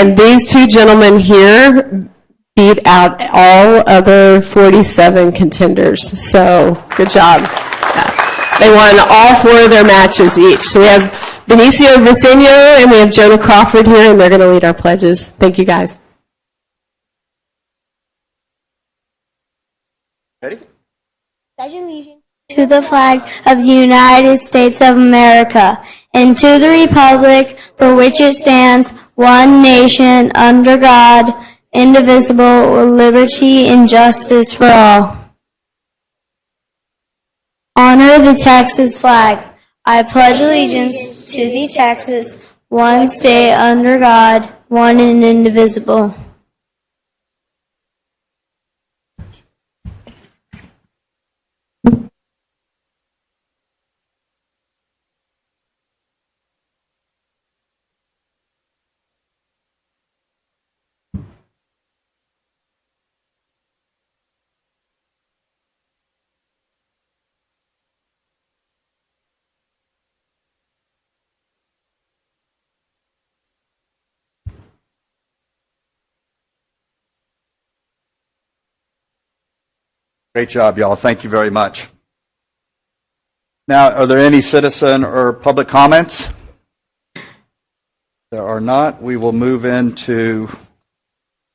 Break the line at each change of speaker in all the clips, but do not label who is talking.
And these two gentlemen here beat out all other 47 contenders. So good job. They won all 4 of their matches each. So we have Benicio Viceno and we have Jonah Crawford here, and they're going to lead our pledges. Thank you, guys.
Ready?
Pledge allegiance to the flag of the United States of America and to the republic for which it stands, one nation, under God, indivisible, with liberty and justice for all. Honor the Texas flag. I pledge allegiance to the Texas, one state under God, one and indivisible.
Great job, y'all. Thank you very much. Now, are there any citizen or public comments? There are not. We will move into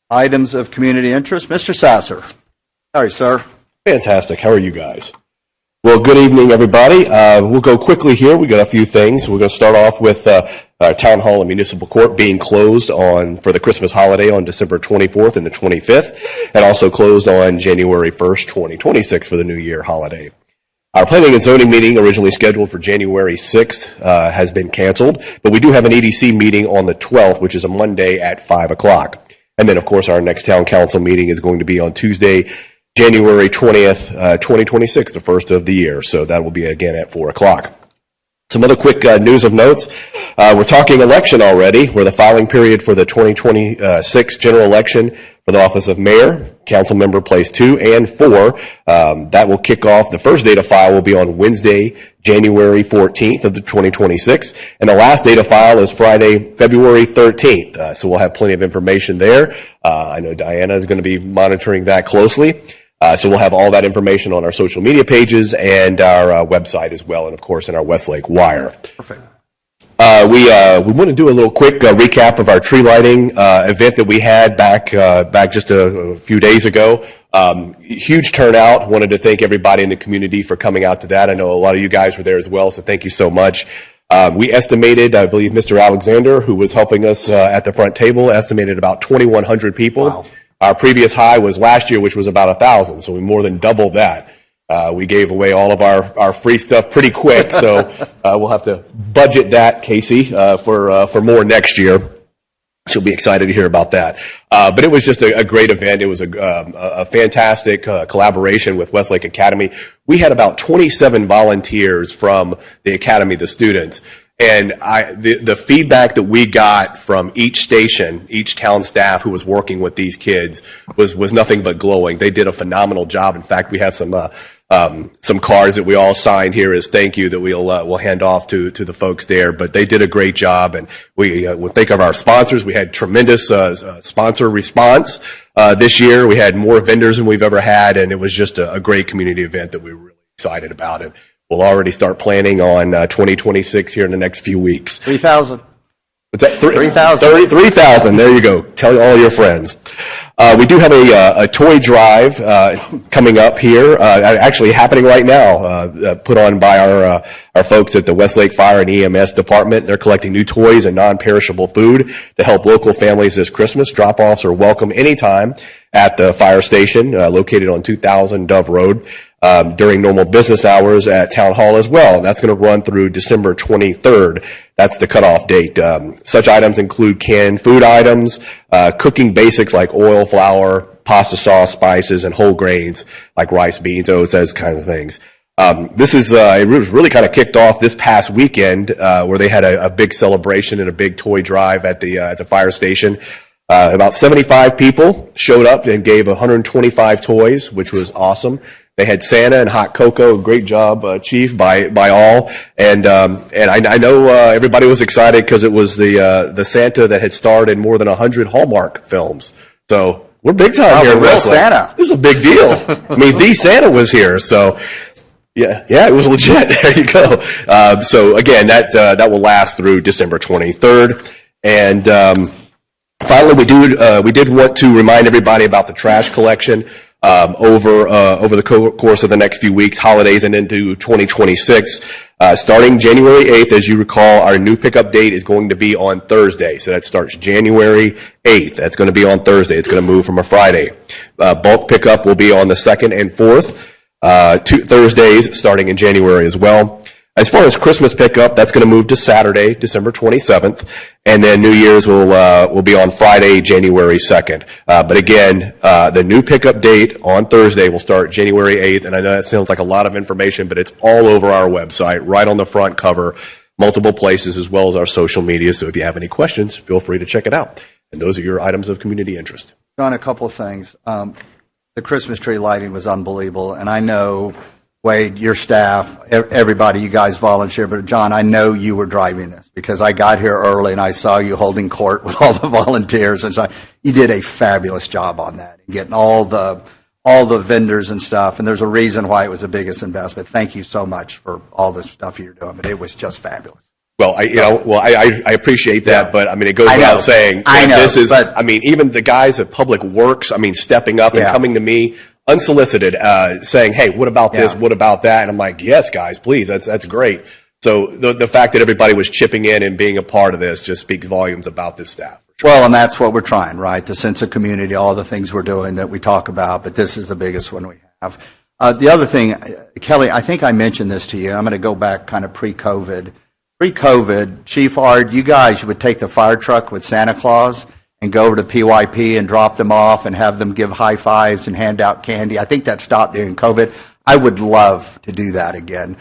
items of community interest. Mr. Sasser. How are you, sir?
Fantastic. How are you guys? Well, good evening, everybody. We'll go quickly here. We got a few things. We're going to start off with Town Hall and Municipal Court being closed for the Christmas holiday on December 24th and the 25th, and also closed on January 1st, 2026 for the New Year holiday. Our planning and zoning meeting, originally scheduled for January 6th, has been canceled, but we do have an EDC meeting on the 12th, which is a Monday at 5 o'clock. And then, of course, our next town council meeting is going to be on Tuesday, January 20th, 2026, the first of the year. So that will be again at 4 o'clock. Some other quick news of notes. We're talking election already. We're the filing period for the 2026 general election for the office of mayor, council member place 2 and 4. That will kick off. The first date to file will be on Wednesday, January 14th of the 2026. And the last date to file is Friday, February 13th. So we'll have plenty of information there. I know Diana is going to be monitoring that closely. So we'll have all that information on our social media pages and our website as well, and of course in our Westlake Wire.
Perfect.
We want to do a little quick recap of our tree lighting event that we had back just a few days ago. Huge turnout. Wanted to thank everybody in the community for coming out to that. I know a lot of you guys were there as well, so thank you so much. We estimated, I believe Mr. Alexander, who was helping us at the front table, estimated about 2,100 people. Wow. Our previous high was last year, which was about 1,000, so we more than doubled that. We gave away all of our free stuff pretty quick, so we'll have to budget that, Casey, for more next year. She'll be excited to hear about that. But it was just a great event. It was a fantastic collaboration with Westlake Academy. We had about 27 volunteers from the Academy, the students. And the feedback that we got from each station, each town staff who was working with these kids was nothing but glowing. They did a phenomenal job. In fact, we have some cards that we all signed here as thank you that we'll hand off to the folks there. But they did a great job, and we'll think of our sponsors. We had tremendous sponsor response this year. We had more vendors than we've ever had, and it was just a great community event that we were really excited about it. We'll already start planning on 2026 here in the next few weeks.
3,000.
What's that?
3,000.
3,000. There you go. Tell all your friends. We do have a toy drive coming up here, actually happening right now, put on by our folks at the Westlake Fire and EMS department. They're collecting new toys and non-perishable food to help local families this Christmas. Drop-offs are welcome anytime at the fire station located on 2000 Dove Road. During normal business hours at Town Hall as well. And that's going to run through December 23rd. That's the cutoff date. Such items include canned food items, cooking basics like oil, flour, pasta sauce, spices, and whole grains like rice, beans, oats, those kinds of things. It was really kind of kicked off this past weekend where they had a big celebration and a big toy drive at the fire station. About 75 people showed up and gave 125 toys, which was awesome. They had Santa and hot cocoa. Great job, Chief, by all. And I know everybody was excited because it was the Santa that had starred in more than 100 Hallmark films. So we're big time here in
real
Westlake.
Santa.
This is a big deal. I mean, the Santa was here, so yeah, it was legit. There you go. So again, that will last through December 23rd, and finally, we did want to remind everybody about the trash collection over the course of the next few weeks, holidays, and into 2026. Starting January 8th, as you recall, our new pickup date is going to be on Thursday. So that starts January 8th. That's going to be on Thursday. It's going to move from a Friday. Bulk pickup will be on the 2nd and 4th, 2 Thursdays starting in January as well. As far as Christmas pickup, that's going to move to Saturday, December 27th, and then New Year's will be on Friday, January 2nd. But again, the new pickup date on Thursday will start January 8th, and I know that sounds like a lot of information, but it's all over our website, right on the front cover, multiple places, as well as our social media. So if you have any questions, feel free to check it out. And those are your items of community interest.
John, a couple of things. The Christmas tree lighting was unbelievable, and I know Wade, your staff, everybody, you guys volunteer, but John, I know you were driving this because I got here early and I saw you holding court with all the volunteers, and so you did a fabulous job on that and getting all the vendors and stuff. And there's a reason why it was the biggest investment. Thank you so much for all the stuff you're doing, but it was just fabulous.
Well, I appreciate that, but I mean, it goes without saying.
I know,
this is,
but,
I mean, even the guys at Public Works, I mean, stepping up and coming to me unsolicited, saying, "Hey, what about this? What about that?" And I'm like, "Yes, guys, please. That's great." So the fact that everybody was chipping in and being a part of this just speaks volumes about this staff. Sure.
Well, and that's what we're trying, right? The sense of community, all the things we're doing that we talk about, but this is the biggest one we have. The other thing, Kelly, I think I mentioned this to you. I'm going to go back kind of pre-COVID. Pre-COVID, Chief Ard, you guys would take the fire truck with Santa Claus and go over to PYP and drop them off and have them give high fives and hand out candy. I think that stopped during COVID. I would love to do that again.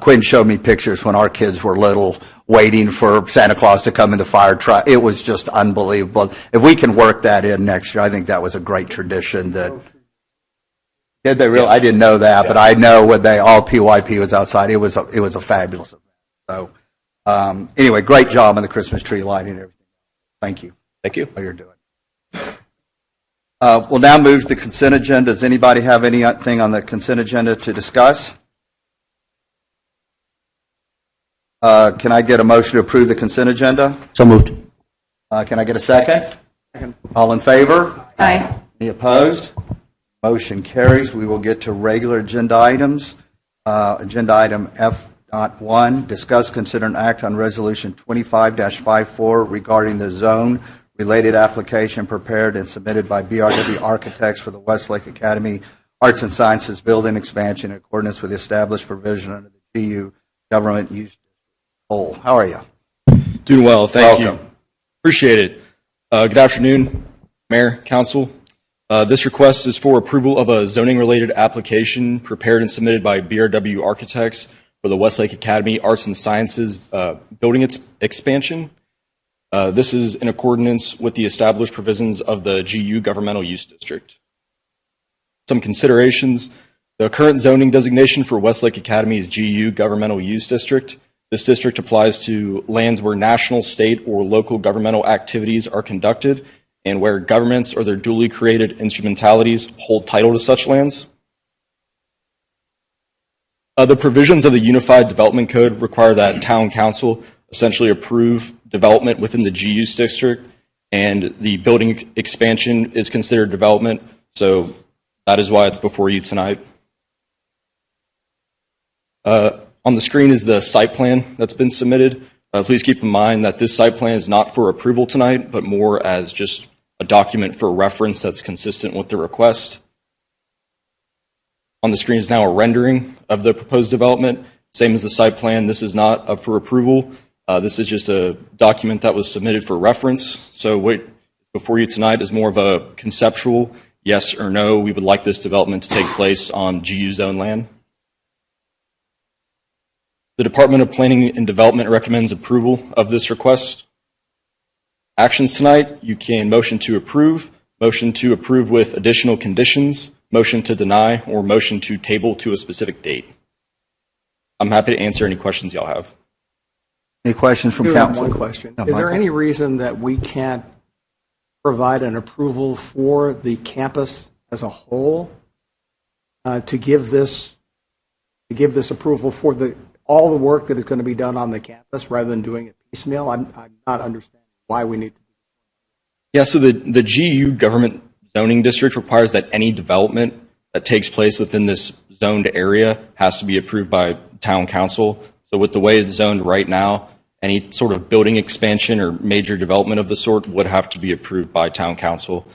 Quinn showed me pictures when our kids were little, waiting for Santa Claus to come in the fire truck. It was just unbelievable. If we can work that in next year, I think that was a great tradition. Did they really? I didn't know that, but I know when all PYP was outside, it was a fabulous event. So anyway, great job on the Christmas tree lighting and everything. Thank you.
Thank you.
What you're doing. We'll now move to the consent agenda. Does anybody have anything on the consent agenda to discuss? Can I get a motion to approve the consent agenda?
So moved.
Can I get a second? Second. All in favor?
Aye.
Any opposed? Motion carries. We will get to regular agenda items. Agenda item F.1, discuss, consider, and act on Resolution 25-54 regarding the zone-related application prepared and submitted by BRW Architects for the Westlake Academy Arts and Sciences Building expansion in accordance with the established provision under the GU Government Use District. Cole, how are you?
Doing well, thank
Welcome.
you. Appreciate it. Good afternoon, Mayor, Council. This request is for approval of a zoning-related application prepared and submitted by BRW Architects for the Westlake Academy Arts and Sciences building expansion. This is in accordance with the established provisions of the GU Governmental Use District. Some considerations. The current zoning designation for Westlake Academy is GU Governmental Use District. This district applies to lands where national, state, or local governmental activities are conducted and where governments or their duly created instrumentalities hold title to such lands. The provisions of the Unified Development Code require that Town Council essentially approve development within the GU district, and the building expansion is considered development, so that is why it's before you tonight. On the screen is the site plan that's been submitted. Please keep in mind that this site plan is not for approval tonight, but more as just a document for reference that's consistent with the request. On the screen is now a rendering of the proposed development. Same as the site plan, this is not up for approval. This is just a document that was submitted for reference. So what before you tonight is more of a conceptual yes or no. We would like this development to take place on GU zone land. The Department of Planning and Development recommends approval of this request. Actions tonight, you can motion to approve with additional conditions, motion to deny, or motion to table to a specific date. I'm happy to answer any questions y'all have.
Any questions from
I do have
council?
one question.
No,
Is there
Michael?
any reason that we can't provide an approval for the campus as a whole to give this approval for all the work that is going to be done on the campus rather than doing it piecemeal? I'm not understanding why we need to.
Yeah, so the GU government zoning district requires that any development that takes place within this zoned area has to be approved by town council. So with the way it's zoned right now, any sort of building expansion or major development of the sort would have to be approved by town council.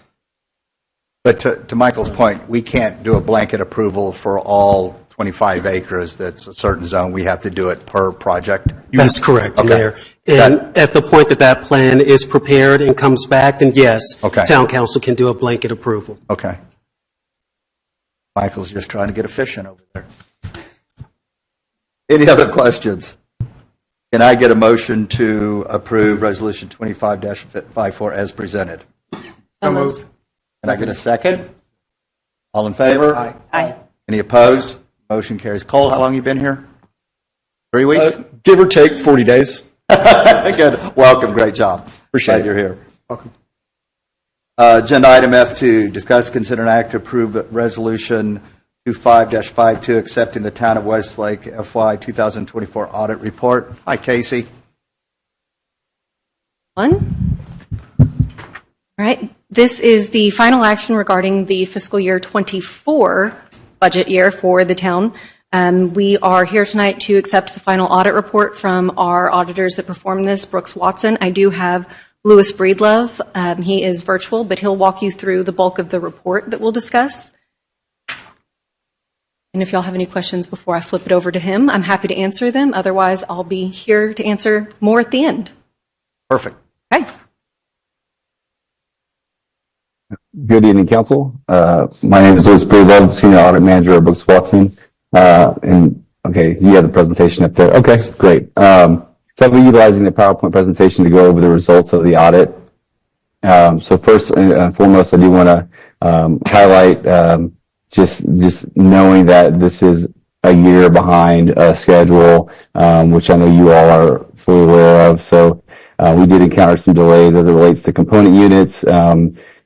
But to Michael's point, we can't do a blanket approval for all 25 acres that's a certain zone. We have to do it per project.
That's correct,
Okay.
Mayor. And at the point that that plan is prepared and comes back, then yes,
Okay.
town council can do a blanket approval.
Okay. Michael's just trying to get efficient over there. Any other questions? Can I get a motion to approve Resolution 25-54 as presented?
So moved.
Can I get a second? All in favor?
Aye.
Aye.
Any opposed? Motion carries. Cole, how long you been here? 3 weeks?
Give or take 40 days.
Good. Welcome. Great job.
Appreciate
Glad
it.
you're here.
Welcome.
Agenda item F2, discuss, consider, and act to approve Resolution 25-52, accepting the Town of Westlake FY 2024 audit report. Hi, Casey.
All right. This is the final action regarding the fiscal year 24 budget year for the town. We are here tonight to accept the final audit report from our auditors that performed this, Brooks Watson. I do have Louis Breedlove. He is virtual, but he'll walk you through the bulk of the report that we'll discuss. And if y'all have any questions before I flip it over to him, I'm happy to answer them. Otherwise, I'll be here to answer more at the end.
Perfect.
Okay.
Good evening, Council. My name is Louis Breedlove, Senior Audit Manager at Brooks Watson. And okay, you have the presentation up there. Okay, great. So I'll be utilizing the PowerPoint presentation to go over the results of the audit. So first and foremost, I do want to highlight just knowing that this is a year behind schedule, which I know you all are fully aware of. So we did encounter some delays as it relates to component units,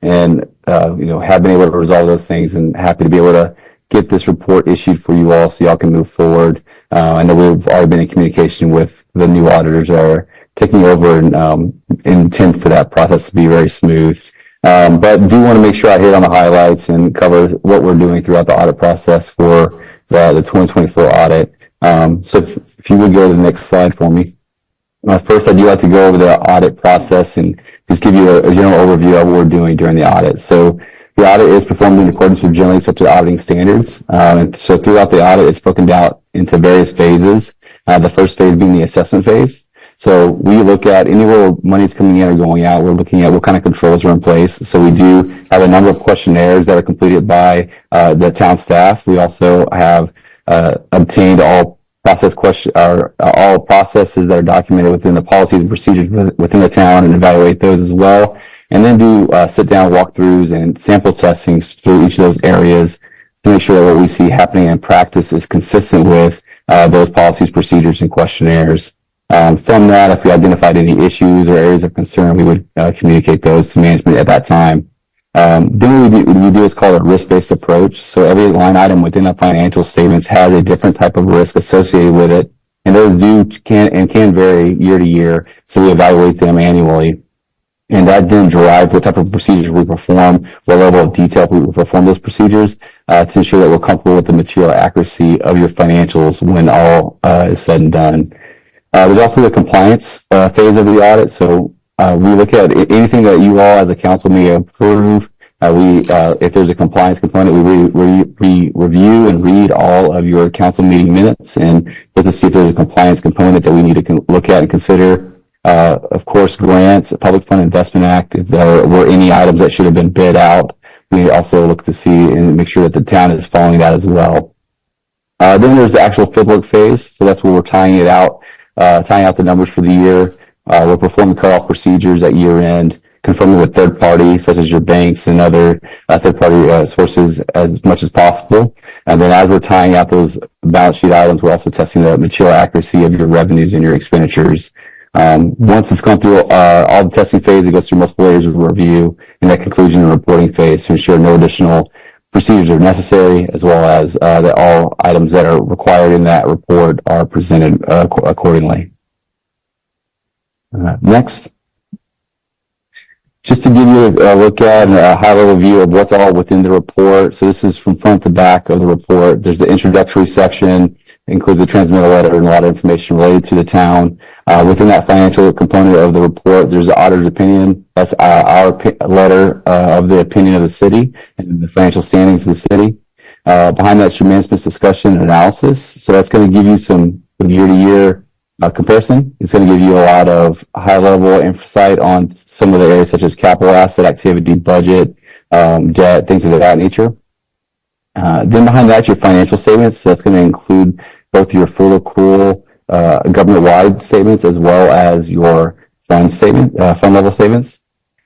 and have been able to resolve those things, and happy to be able to get this report issued for you all so y'all can move forward. I know we've already been in communication with the new auditors that are taking over, and intend for that process to be very smooth. But do want to make sure I hit on the highlights and cover what we're doing throughout the audit process for the 2024 audit. So if you would go to the next slide for me. First, I do like to go over the audit process and just give you a general overview of what we're doing during the audit. So the audit is performed in accordance with generally accepted auditing standards. And so throughout the audit, it's broken down into various phases. The first phase being the assessment phase. So we look at anywhere money is coming in or going out, we're looking at what kind of controls are in place. So we do have a number of questionnaires that are completed by the town staff. We also have obtained all processes that are documented within the policies and procedures within the town, and evaluate those as well. And then do sit-down walkthroughs and sample testings through each of those areas to make sure that what we see happening in practice is consistent with those policies, procedures, and questionnaires. From that, if we identified any issues or areas of concern, we would communicate those to management at that time. Then what we do is called a risk-based approach. So every line item within the financial statements has a different type of risk associated with it, and those can vary year to year. So we evaluate them annually, and that then drives what type of procedures we perform, what level of detail we perform those procedures to ensure that we're comfortable with the material accuracy of your financials when all is said and done. There's also the compliance phase of the audit. So we look at anything that you all as a council may approve. If there's a compliance component, we review and read all of your council meeting minutes and look to see if there's a compliance component that we need to look at and consider. Of course, grants, Public Fund Investment Act, if there were any items that should have been bid out, we also look to see and make sure that the town is following that as well. Then there's the actual fieldwork phase. So that's where we're tying out the numbers for the year. We're performing cutoff procedures at year end, confirming with third party, such as your banks and other third party sources as much as possible. And then as we're tying out those balance sheet items, we're also testing the material accuracy of your revenues and your expenditures. Once it's gone through all the testing phase, it goes through multiple layers of review and that conclusion and reporting phase to ensure no additional procedures are necessary, as well as that all items that are required in that report are presented accordingly. Next. Just to give you a look at a high-level view of what's all within the report. So this is from front to back of the report. There's the introductory section, includes the transmittal letter and a lot of information related to the town. Within that financial component of the report, there's the auditor's opinion. That's our letter of the opinion of the city and the financial standings of the city. Behind that's your management's discussion and analysis. So that's going to give you some year-to-year comparison. It's going to give you a lot of high-level insight on some of the areas such as capital asset activity, budget, debt, things of that nature. Then behind that, your financial statements. So that's going to include both your full accrual government-wide statements as well as your fund level statements,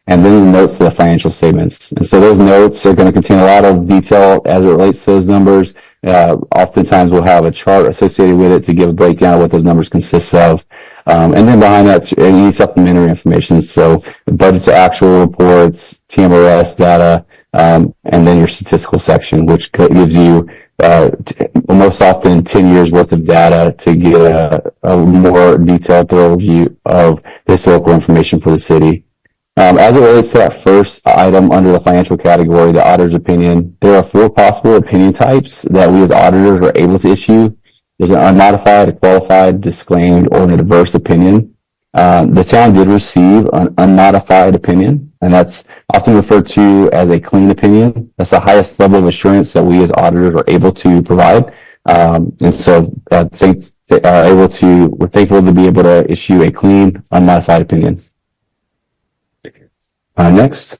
and then the notes to the financial statements. And so those notes are going to contain a lot of detail as it relates to those numbers. Oftentimes we'll have a chart associated with it to give a breakdown of what those numbers consist of. And then behind that, any supplementary information. So budget to actual reports, TMRS data, and then your statistical section, which gives you most often 10 years worth of data to get a more detailed thorough view of the historical information for the city. As it relates to that first item under the financial category, the auditor's opinion, there are 4 possible opinion types that we as auditors are able to issue. There's an unmodified, a qualified, disclaimed, or an adverse opinion. The town did receive an unmodified opinion, and that's often referred to as a clean opinion. That's the highest level of assurance that we as auditors are able to provide. And so we're thankful to be able to issue a clean, unmodified opinion. Next.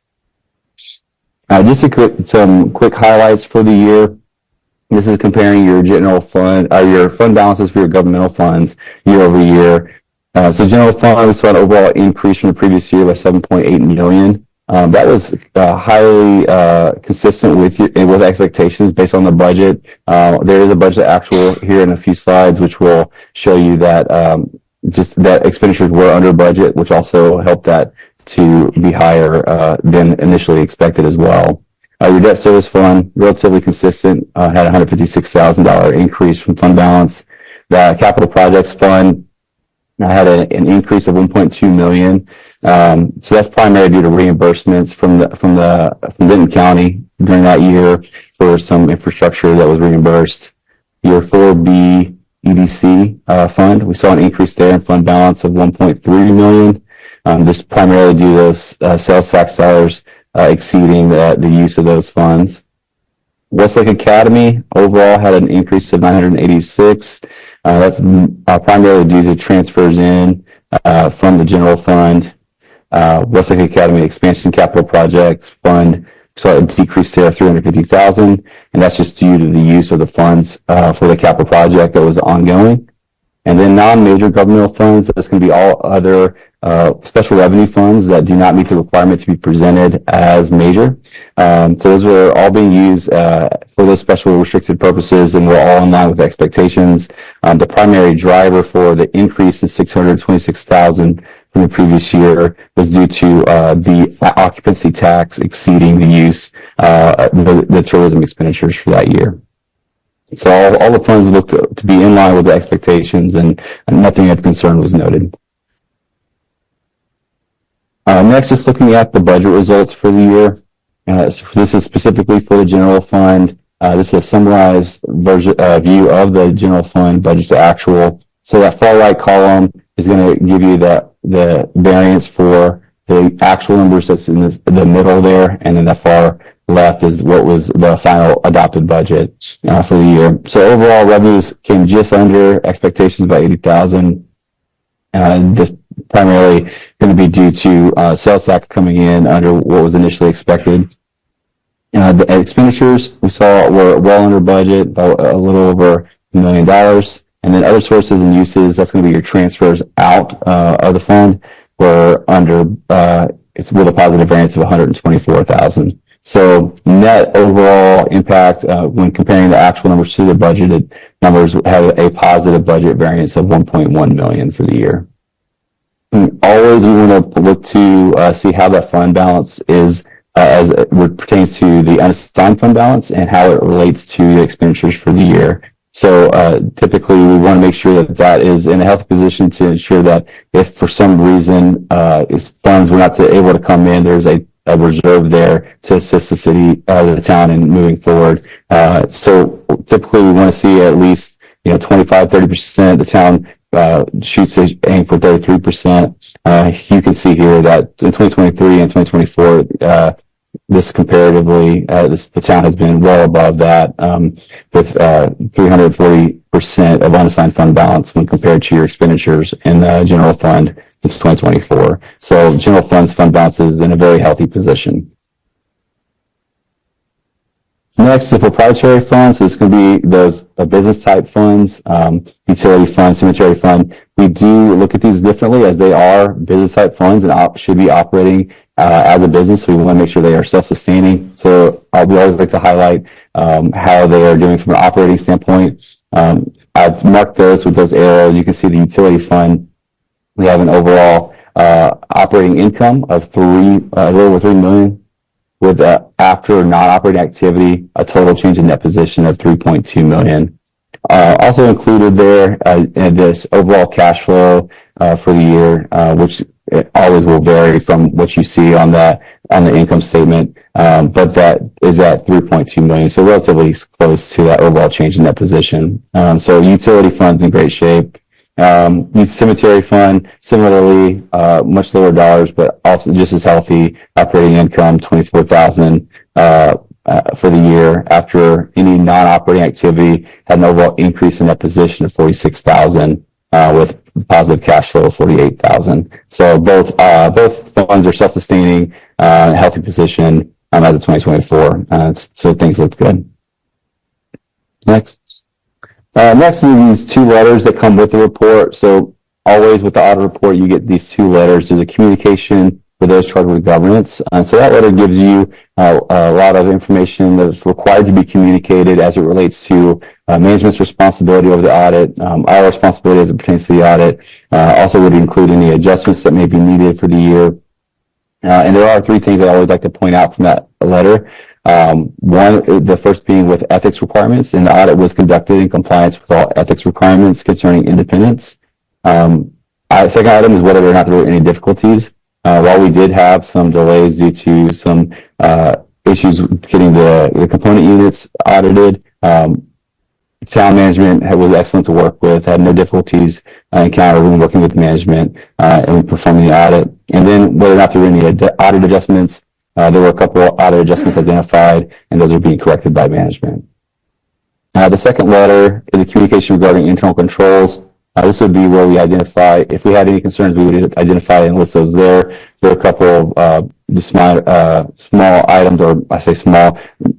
Just some quick highlights for the year. This is comparing your general fund, your fund balances for your governmental funds year over year. So general fund, we saw an overall increase from the previous year by $7.8 million. That was highly consistent with expectations based on the budget. There is a budget actual here in a few slides, which will show you that just that expenditures were under budget, which also helped that to be higher than initially expected as well. Your debt service fund, relatively consistent, had a $156,000 increase from fund balance. The capital projects fund had an increase of $1.2 million. So that's primarily due to reimbursements from Denton County during that year for some infrastructure that was reimbursed. Your 4B EDC fund, we saw an increase there in fund balance of $1.3 million. This primarily due to sales tax dollars exceeding the use of those funds. Westlake Academy overall had an increase of $986. That's primarily due to transfers in from the general fund. Westlake Academy Expansion Capital Projects Fund saw a decrease there of $350,000, and that's just due to the use of the funds for the capital project that was ongoing. And then non-major governmental funds, that's going to be all other special revenue funds that do not meet the requirement to be presented as major. So those are all being used for those special restricted purposes, and we're all in line with expectations. The primary driver for the increase in $626,000 from the previous year was due to the occupancy tax exceeding the use, the tourism expenditures for that year. So all the funds looked to be in line with the expectations, and nothing of concern was noted. Next, just looking at the budget results for the year. So this is specifically for the general fund. This is a summarized view of the general fund budget to actual. So that far right column is going to give you the variance for the actual numbers that's in the middle there, and then the far left is what was the final adopted budget for the year. So overall revenues came just under expectations by $80,000. This primarily going to be due to sales tax coming in under what was initially expected. The expenditures we saw were well under budget, by a little over $1 million. And then other sources and uses, that's going to be your transfers out of the fund, were under it's with a positive variance of 124,000. So net overall impact, when comparing the actual numbers to the budgeted numbers, have a positive budget variance of 1.1 million for the year. And always we want to look to see how that fund balance is as it pertains to the unassigned fund balance and how it relates to the expenditures for the year. So typically we want to make sure that that is in a healthy position to ensure that if for some reason funds were not able to come in, there's a reserve there to assist the city, the town in moving forward. So typically we want to see at least 25-30%. The town shoots aim for 33%. You can see here that in 2023 and 2024, this comparatively, the town has been well above that, with 340% of unassigned fund balance when compared to your expenditures in the general fund in 2024. So general fund's fund balance is in a very healthy position. Next, the proprietary funds. So it's going to be those business type funds, utility fund, cemetery fund. We do look at these differently as they are business type funds and should be operating as a business. So we want to make sure they are self-sustaining. So we always like to highlight how they are doing from an operating standpoint. I've marked those with those arrows. You can see the utility fund. We have an overall operating income of a little over $3 million. With after non-operating activity, a total change in net position of 3.2 million. Also included there this overall cash flow for the year, which always will vary from what you see on the income statement, but that is at 3.2 million, so relatively close to that overall change in net position. So utility fund's in great shape. Cemetery fund, similarly, much lower dollars, but also just as healthy. Operating income, 24,000 for the year. After any non-operating activity, had an overall increase in that position of 46,000, with positive cash flow of 48,000. So both funds are self-sustaining, healthy position as of 2024. So things look good. Next. Next are these two letters that come with the report. So always with the audit report, you get these two letters. There's a communication for those charged with governance. So that letter gives you a lot of information that's required to be communicated as it relates to management's responsibility over the audit, our responsibility as it pertains to the audit. Also would include any adjustments that may be needed for the year. And there are three things I always like to point out from that letter. One, the first being with ethics requirements, and the audit was conducted in compliance with all ethics requirements concerning independence. Second item is whether or not there were any difficulties. While we did have some delays due to some issues getting the component units audited, town management was excellent to work with, had no difficulties encountered when working with management and performing the audit. And then whether or not there were any audit adjustments, there were a couple of audit adjustments identified, and those are being corrected by management. The second letter is a communication regarding internal controls. This would be where we identify, if we had any concerns, we would identify and list those there. There are a couple of small items, or I say small,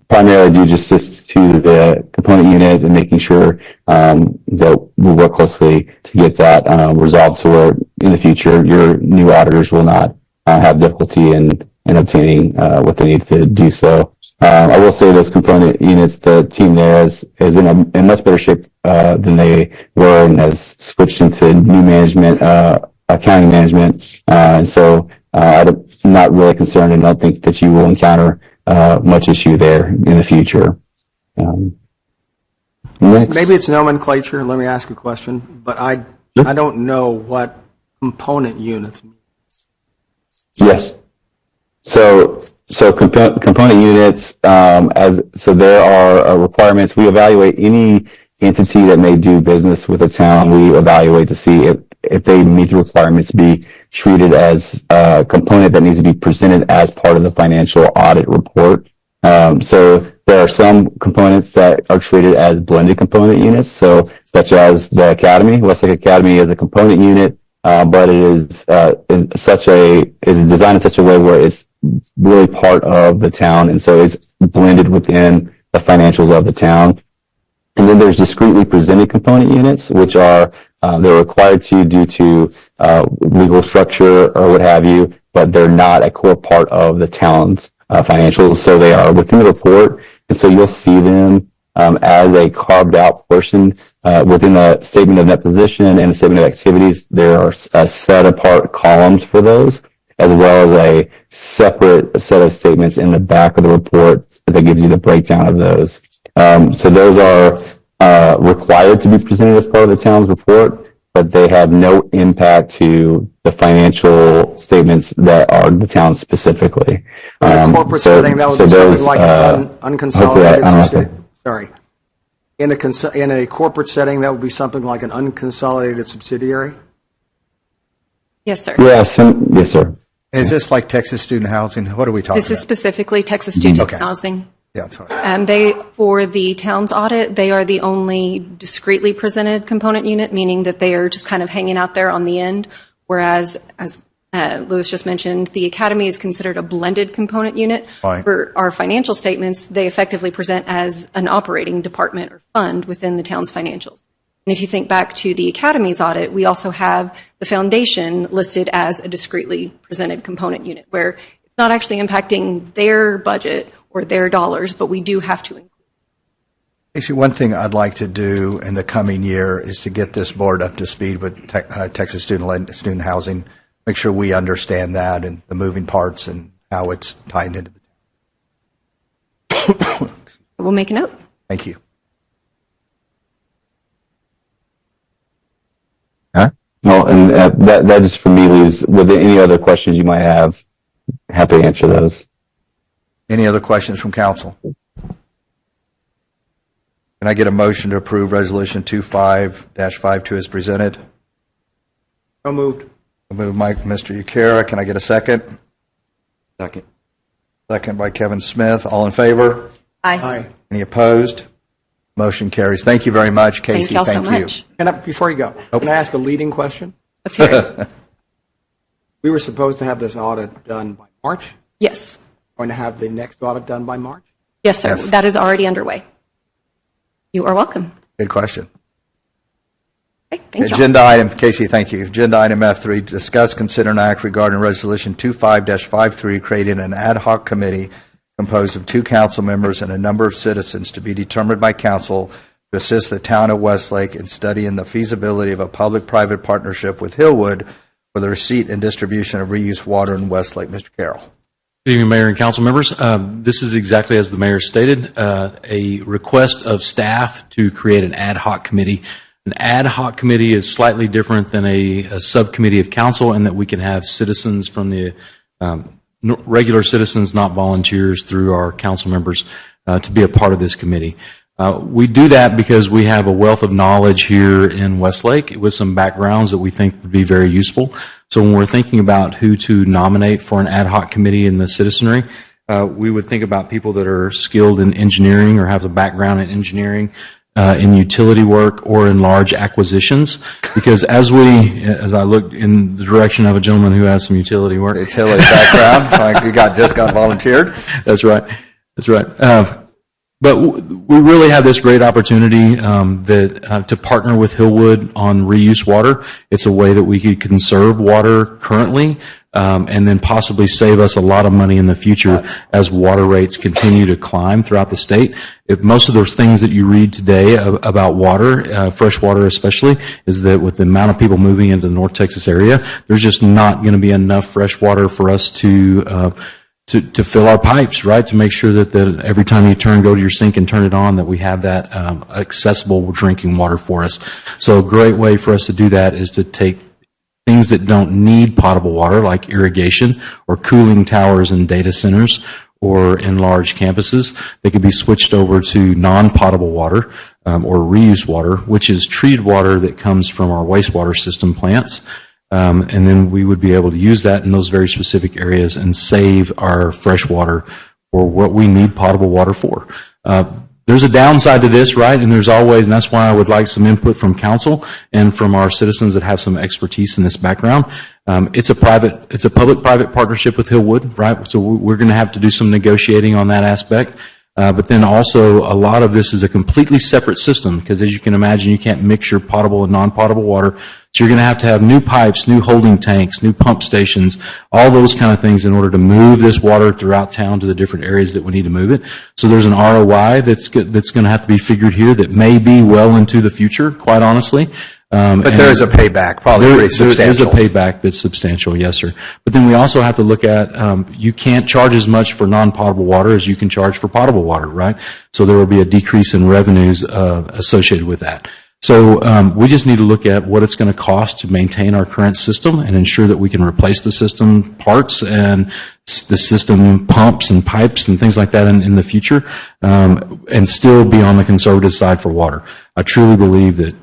primarily due just to the component unit and making sure that we work closely to get that resolved, so where in the future your new auditors will not have difficulty in obtaining what they need to do so. I will say those component units, the team there is in much better shape than they were, and has switched into new management, accounting management. And so I'm not really concerned, and don't think that you will encounter much issue there in the future. Next.
Maybe it's nomenclature. Let me ask a question, but I don't know what component units mean.
Yes. So component units, so there are requirements. We evaluate any entity that may do business with a town. We evaluate to see if they meet the requirements to be treated as a component that needs to be presented as part of the financial audit report. So there are some components that are treated as blended component units. So such as the Academy, Westlake Academy is a component unit, but it is designed in such a way where it's really part of the town, and so it's blended within the financials of the town. And then there's discretely presented component units, which are they're required to due to legal structure or what have you, but they're not a core part of the town's financials. So they are within the report, and so you'll see them as a carved out portion within the statement of net position and the statement of activities. There are set apart columns for those, as well as a separate set of statements in the back of the report that gives you the breakdown of those. So those are required to be presented as part of the town's report, but they have no impact to the financial statements that are the town specifically.
In a corporate setting, that would be something like an unconsolidated subsidiary. Sorry. In a corporate setting, that would be something like an unconsolidated subsidiary?
Yes, sir.
Yes, yes, sir.
Is this like Texas Student Housing? What are we talking about?
This is specifically Texas Student Housing.
Yeah, I'm sorry.
For the town's audit, they are the only discretely presented component unit, meaning that they are just kind of hanging out there on the end, whereas, as Louis just mentioned, the academy is considered a blended component unit.
Right.
For our financial statements, they effectively present as an operating department or fund within the town's financials. And if you think back to the academy's audit, we also have the foundation listed as a discretely presented component unit, where it's not actually impacting their budget or their dollars, but we do have to include.
Casey, one thing I'd like to do in the coming year is to get this board up to speed with Texas Student Housing, make sure we understand that and the moving parts and how it's tied into the town.
We'll make a note.
Thank you.
No, and that just for me leaves with any other questions you might have. Happy to answer those.
Any other questions from council? Can I get a motion to approve Resolution 25-52 as presented?
So moved.
Moved by Mr. Ucara. Can I get a second? Second. Second by Kevin Smith. All in favor?
Aye.
Any opposed? Motion carries. Thank you very much, Casey.
Thank y'all so much.
And before you go, can I ask a leading question?
Let's hear it.
We were supposed to have this audit done by March.
Yes.
Going to have the next audit done by March?
Yes, sir.
Yes.
That is already underway. You are welcome.
Good question.
Okay, thank you.
Agenda item, Casey, thank you. Agenda item F3, discuss, consider, and act regarding Resolution 25-53, creating an ad hoc committee composed of 2 council members and a number of citizens to be determined by council to assist the town of Westlake in studying the feasibility of a public-private partnership with Hillwood for the receipt and distribution of reused water in Westlake. Mr. Carroll.
Good evening, Mayor and council members. This is exactly as the mayor stated, a request of staff to create an ad hoc committee. An ad hoc committee is slightly different than a subcommittee of council in that we can have citizens from the regular citizens, not volunteers, through our council members to be a part of this committee. We do that because we have a wealth of knowledge here in Westlake with some backgrounds that we think would be very useful. So when we're thinking about who to nominate for an ad hoc committee in the citizenry, we would think about people that are skilled in engineering or have a background in engineering, in utility work, or in large acquisitions. Because as I look in the direction of a gentleman who has some utility work.
Utility background, like you just got volunteered.
That's right. That's right. But we really have this great opportunity to partner with Hillwood on reuse water. It's a way that we could conserve water currently and then possibly save us a lot of money in the future as water rates continue to climb throughout the state. If most of those things that you read today about water, fresh water especially, is that with the amount of people moving into the North Texas area, there's just not going to be enough fresh water for us to fill our pipes, right? To make sure that every time you go to your sink and turn it on, that we have that accessible drinking water for us. So a great way for us to do that is to take things that don't need potable water, like irrigation or cooling towers in data centers or in large campuses. They could be switched over to non-potable water or reuse water, which is treated water that comes from our wastewater system plants. And then we would be able to use that in those very specific areas and save our fresh water for what we need potable water for. There's a downside to this, right? And and that's why I would like some input from council and from our citizens that have some expertise in this background. It's a public-private partnership with Hillwood, right? So we're going to have to do some negotiating on that aspect. But then also, a lot of this is a completely separate system, because as you can imagine, you can't mix your potable and non-potable water. So you're going to have new pipes, new holding tanks, new pump stations, all those kind of things in order to move this water throughout town to the different areas that we need to move it. So there's an ROI that's going to have to be figured here that may be well into the future, quite honestly.
But there is a payback, probably pretty substantial.
There is a payback that's substantial, yes, sir. But then we also have to look at, you can't charge as much for non-potable water as you can charge for potable water, right? So there will be a decrease in revenues associated with that. So we just need to look at what it's going to cost to maintain our current system and ensure that we can replace the system parts and the system pumps and pipes and things like that in the future, and still be on the conservative side for water. I truly believe that,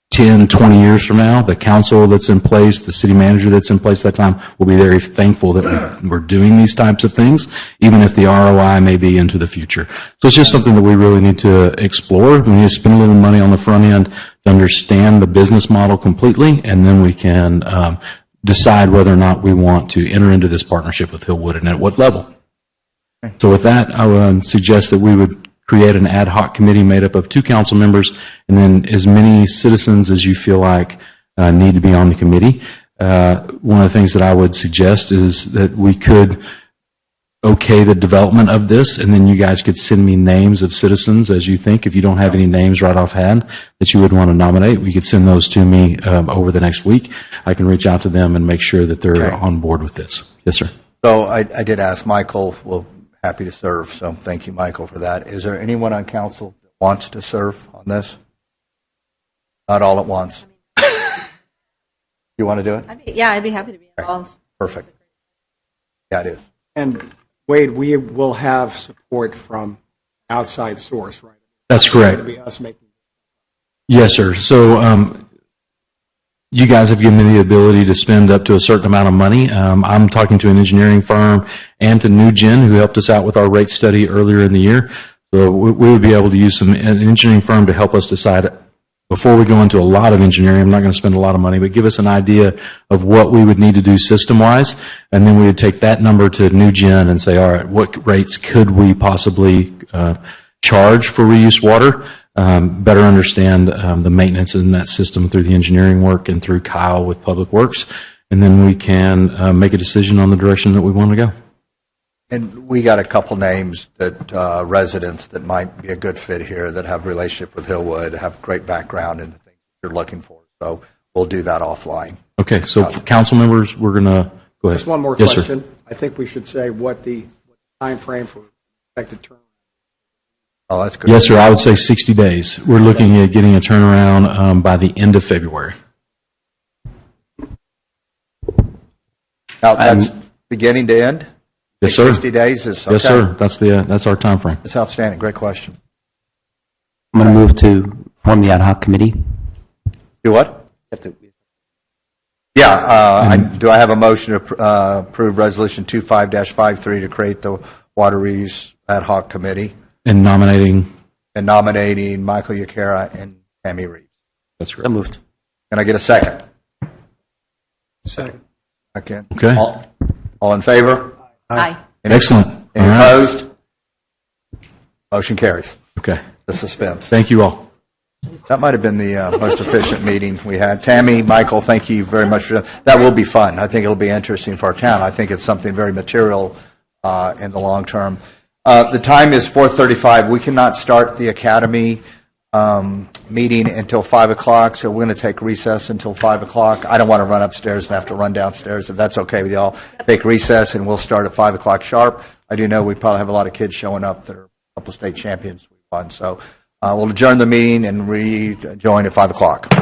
10, 20 years from now, the council that's in place, the city manager that's in place at that time will be very thankful that we're doing these types of things, even if the ROI may be into the future. So it's just something that we really need to explore. We need to spend a little money on the front end to understand the business model completely, and then we can decide whether or not we want to enter into this partnership with Hillwood and at what level. So with that, I would suggest that we would create an ad hoc committee made up of 2 council members and then as many citizens as you feel like need to be on the committee. One of the things that I would suggest is that we could okay the development of this, and then you guys could send me names of citizens as you think. If you don't have any names right offhand that you would want to nominate, we could send those to me over the next week. I can reach out to them and make sure that they're on board with this. Yes, sir.
So I did ask Michael. Well, happy to serve, so thank you, Michael, for that. Is there anyone on council that wants to serve on this? Not all at once. You want to do it?
I'd be happy to be involved.
Perfect. Yeah, it is.
And Wade, we will have support from outside source, right?
That's correct.
It'll be us making.
Yes, sir. So you guys have given me the ability to spend up to a certain amount of money. I'm talking to an engineering firm and to NewGen, who helped us out with our rate study earlier in the year. So we would be able to use an engineering firm to help us decide, before we go into a lot of engineering, I'm not going to spend a lot of money, but give us an idea of what we would need to do system-wise. And then we would take that number to NewGen and say, all right, what rates could we possibly charge for reuse water? Better understand the maintenance in that system through the engineering work and through Kyle with Public Works, and then we can make a decision on the direction that we want to go.
And we got a couple names that residents that might be a good fit here that have a relationship with Hillwood, have great background in the things you're looking for. So we'll do that offline.
Okay, so for council members, we're going to go ahead.
Just one more question. Sir. I think we should say what the time frame for expected turnaround.
Oh, that's good.
Yes, sir. I would say 60 days. We're looking at getting a turnaround by the end of February.
Now, that's beginning to end?
Yes, sir.
60 days is okay.
Yes, sir. That's our time frame.
That's outstanding. Great question.
I'm going to move to form the ad hoc committee.
Do what? Yeah. Do I have a motion to approve Resolution 25-53 to create the Water Reuse Ad Hoc Committee?
And nominating
Michael Yakara and Tammy Reeves.
That's correct.
So moved.
Can I get a second?
Second.
Okay. All in favor?
Aye.
Excellent.
Any opposed? Motion carries.
Okay.
The suspense.
Thank you all.
That might have been the most efficient meeting we had. Tammy, Michael, thank you very much for that. That will be fun. I think it'll be interesting for our town. I think it's something very material in the long term. The time is 4:35. We cannot start the academy meeting until 5 o'clock, so we're going to take recess until 5 o'clock. I don't want to run upstairs and have to run downstairs. If that's okay with y'all, take recess and we'll start at 5 o'clock sharp. I do know we probably have a lot of kids showing up that are a couple state champions we won, so we'll adjourn the meeting and rejoin at 5 o'clock.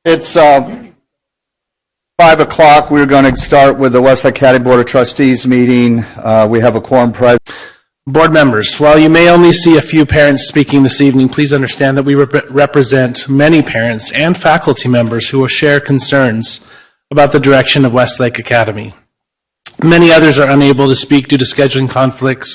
It's 5 o'clock. We're going to start with the Westlake County Board of Trustees meeting. We have a quorum present.
Board members, while you may only see a few parents speaking this evening, please understand that we represent many parents and faculty members who will share concerns about the direction of Westlake Academy. Many others are unable to speak due to scheduling conflicts